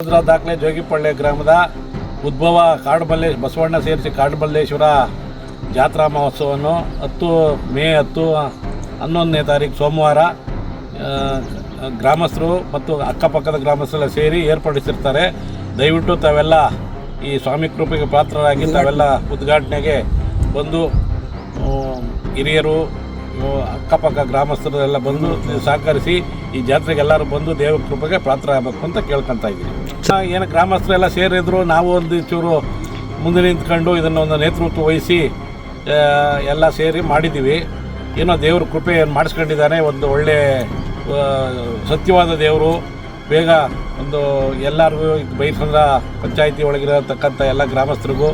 ದಾಖಲೆ ಜೋಗಿಪಳ್ಳಿ ಗ್ರಾಮದ ಉದ್ಭವ ಬಸವಣ್ಣ ಸೇರಿಸಿ ಕಾಡುಮಲ್ಲೇಶ್ವರ ಜಾತ್ರಾ ಮಹೋತ್ಸವವನ್ನು ಮೇ 11ನೇ ತಾರೀಕು ಸೋಮವಾರ ಗ್ರಾಮಸ್ಥರು ಮತ್ತು ಅಕ್ಕಪಕ್ಕದ ಗ್ರಾಮಸ್ಥರೆಲ್ಲ ಸೇರಿ ಏರ್ಪಡಿಸಿರ್ತಾರೆ. ದಯವಿಟ್ಟು ತಾವೆಲ್ಲ ಈ ಸ್ವಾಮಿ ಕೃಪೆಗೆ ಪಾತ್ರರಾಗಿ ತಾವೆಲ್ಲ ಉದ್ಘಾಟನೆಗೆ ಬಂದು ಹಿರಿಯರು ಅಕ್ಕಪಕ್ಕ ಗ್ರಾಮಸ್ಥರೆಲ್ಲ ಬಂದು ಸಹಕರಿಸಿ ಈ ಜಾತ್ರೆಗೆ ಎಲ್ಲರೂ ಬಂದು ದೇವರ ಕೃಪೆಗೆ ಪಾತ್ರ ಆಗಬೇಕು ಅಂತ ಕೇಳ್ಕೊತಾ ಇದ್ದೀವಿ. ಏನು ಗ್ರಾಮಸ್ಥರೆಲ್ಲ ಸೇರಿದ್ರು ನಾವು ಒಂದು ಚೂರು ಮುಂದೆ ನಿಂತ್ಕೊಂಡು ಇದನ್ನು ಒಂದು ನೇತೃತ್ವ ವಹಿಸಿ ಎಲ್ಲ ಸೇರಿ ಮಾಡಿದ್ದೀವಿ. ಏನೋ ದೇವ್ರ ಕೃಪೆ ಏನು ಮಾಡಿಸ್ಕೊಂಡಿದ್ದಾನೆ. ಒಂದು ಒಳ್ಳೆ ಸತ್ಯವಾದ ದೇವರು ಬೇಗ ಒಂದು ಎಲ್ಲರಿಗೂ ಬೈರ್ಸಂದ್ರ ಪಂಚಾಯಿತಿ ಒಳಗಿರತಕ್ಕಂಥ ಎಲ್ಲ ಗ್ರಾಮಸ್ಥರಿಗೂ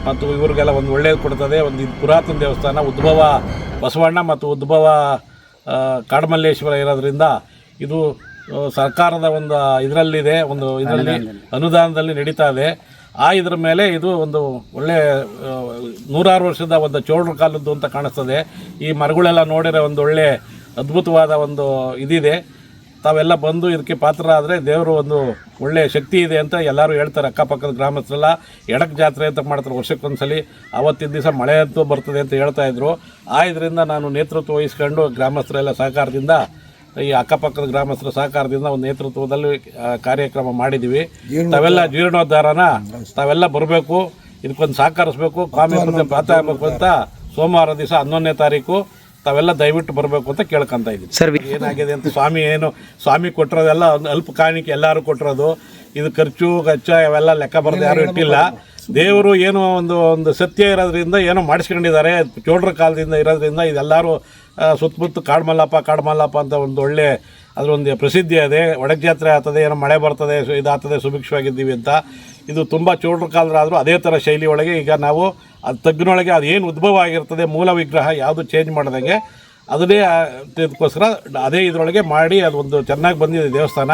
ಮತ್ತು ಇವ್ರಿಗೆಲ್ಲ ಒಂದು ಒಳ್ಳೆಯದು ಕೊಡ್ತದೆ. ಒಂದು ಪುರಾತನ ದೇವಸ್ಥಾನ ಉದ್ಭವ ಬಸವಣ್ಣ ಮತ್ತು ಉದ್ಭವ ಕಾಡುಮಲ್ಲೇಶ್ವರ ಇರೋದ್ರಿಂದ ಇದು ಸರ್ಕಾರದ ಒಂದು ಇದರಲ್ಲಿದೆ, ಇದರಲ್ಲಿ ಅನುದಾನದಲ್ಲಿ ನಡೀತಾ ಇದೆ. ಇದ್ರ ಮೇಲೆ ಇದು ಒಂದು ಒಳ್ಳೆ 100 ವರ್ಷದ ಒಂದು ಚೋಳರ ಕಾಲದ್ದು ಅಂತ ಕಾಣಿಸ್ತದೆ. ಈ ಮರಗಳೆಲ್ಲ ನೋಡಿರೋ ಒಂದು ಒಳ್ಳೆ ಅದ್ಭುತವಾದ ಒಂದು ಇದಿದೆ. ತಾವೆಲ್ಲ ಬಂದು ಇದಕ್ಕೆ ಪಾತ್ರ ಆದರೆ ದೇವರು ಒಂದು ಒಳ್ಳೆಯ ಶಕ್ತಿ ಇದೆ ಅಂತ ಎಲ್ಲರೂ ಹೇಳ್ತಾರೆ. ಅಕ್ಕಪಕ್ಕದ ಗ್ರಾಮಸ್ಥರೆಲ್ಲ ಎಡಕ್ಕೆ ಜಾತ್ರೆ ಅಂತ ಮಾಡ್ತಾರೆ ವರ್ಷಕ್ಕೊಂದ್ಸಲಿ. ಆವತ್ತಿನ ದಿವಸ ಮಳೆ ಅಂತೂ ಬರ್ತದೆ ಅಂತ ಹೇಳ್ತಾಯಿದ್ರು. ಇದರಿಂದ ನಾನು ನೇತೃತ್ವ ವಹಿಸ್ಕೊಂಡು ಗ್ರಾಮಸ್ಥರೆಲ್ಲ ಸಹಕಾರದಿಂದ ಈ ಅಕ್ಕಪಕ್ಕದ ಗ್ರಾಮಸ್ಥರ ಸಹಕಾರದಿಂದ ಒಂದು ನೇತೃತ್ವದಲ್ಲಿ ಕಾರ್ಯಕ್ರಮ ಮಾಡಿದ್ದೀವಿ. ತಾವೆಲ್ಲ ಜೀರ್ಣೋದ್ಧಾರನ ತಾವೆಲ್ಲ ಬರಬೇಕು, ಇದಕ್ಕೊಂದು ಸಹಕರಿಸಬೇಕು, ಸ್ವಾಮಿ ಪಾತ್ರ ಆಗಬೇಕು ಅಂತ ಸೋಮವಾರ ದಿವಸ 11ನೇ ತಾರೀಕು ತಾವೆಲ್ಲ ದಯವಿಟ್ಟು ಬರಬೇಕು ಅಂತ ಕೇಳ್ಕೊತಾ ಇದ್ದೀವಿ. ಸರ್, ಏನಾಗಿದೆ ಅಂತ ಸ್ವಾಮಿ ಕೊಟ್ಟಿರೋದೆಲ್ಲ ಅಲ್ಪ ಕಾಣಿಕೆ ಎಲ್ಲರೂ ಕೊಟ್ಟಿರೋದು. ಇದು ಖರ್ಚು ಅವೆಲ್ಲ ಲೆಕ್ಕ ಬರೋದು ಯಾರು ಇಟ್ಟಿಲ್ಲ. ದೇವರು ಏನೋ ಒಂದು ಸತ್ಯ ಇರೋದ್ರಿಂದ ಏನೋ ಮಾಡಿಸ್ಕೊಂಡಿದ್ದಾರೆ. ಚೋಳರ ಕಾಲದಿಂದ ಇರೋದ್ರಿಂದ ಇದೆಲ್ಲರೂ ಸುತ್ತಮುತ್ತ ಕಾಡುಮಲ್ಲಪ್ಪ ಅಂತ ಒಂದು ಒಳ್ಳೆ ಅದರೊಂದು ಪ್ರಸಿದ್ಧಿ ಇದೆ. ಒಡಕ್ ಜಾತ್ರೆ ಆಗ್ತದೆ, ಏನೋ ಮಳೆ ಬರ್ತದೆ, ಇದಾಗ್ತದೆ, ಸುಭಿಕ್ಷವಾಗಿದ್ದೀವಿ ಅಂತ. ಇದು ತುಂಬ ಚೋಳರ ಕಾಲದಾದರೂ ಅದೇ ಥರ ಶೈಲಿ ಒಳಗೆ ಈಗ ನಾವು ಅದು ತಗ್ಗಿನೊಳಗೆ ಅದೇನು ಉದ್ಭವ ಆಗಿರ್ತದೆ ಮೂಲ ವಿಗ್ರಹ ಯಾವುದು ಚೇಂಜ್ ಮಾಡ್ದಂಗೆ ಅದನ್ನೇ ಇದಕ್ಕೋಸ್ಕರ ಅದೇ ಇದರೊಳಗೆ ಮಾಡಿ ಅದೊಂದು ಚೆನ್ನಾಗಿ ಬಂದಿದೆ ದೇವಸ್ಥಾನ.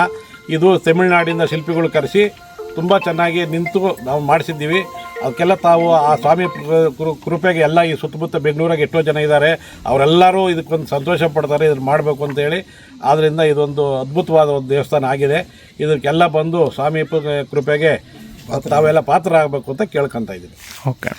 ಇದು ತಮಿಳುನಾಡಿನ ಶಿಲ್ಪಿಗಳು ಕರೆಸಿ ತುಂಬ ಚೆನ್ನಾಗಿ ನಿಂತು ನಾವು ಮಾಡಿಸಿದ್ದೀವಿ. ಅದಕ್ಕೆಲ್ಲ ತಾವು ಆ ಸ್ವಾಮಿ ಕೃಪೆಗೆ ಎಲ್ಲ ಈ ಸುತ್ತಮುತ್ತ ಬೆಂಗಳೂರಾಗ ಎಷ್ಟೋ ಜನ ಇದ್ದಾರೆ, ಅವರೆಲ್ಲರೂ ಇದಕ್ಕೊಂದು ಸಂತೋಷ ಪಡ್ತಾರೆ ಇದನ್ನು ಮಾಡಬೇಕು ಅಂತೇಳಿ. ಆದ್ದರಿಂದ ಇದೊಂದು ಅದ್ಭುತವಾದ ಒಂದು ದೇವಸ್ಥಾನ ಆಗಿದೆ. ಇದಕ್ಕೆಲ್ಲ ಬಂದು ಸ್ವಾಮಿ ಕೃಪೆಗೆ ತಾವೆಲ್ಲ ಪಾತ್ರ ಆಗಬೇಕು ಅಂತ ಕೇಳ್ಕೊತಾ ಇದ್ದೀವಿ. ಓಕೆ.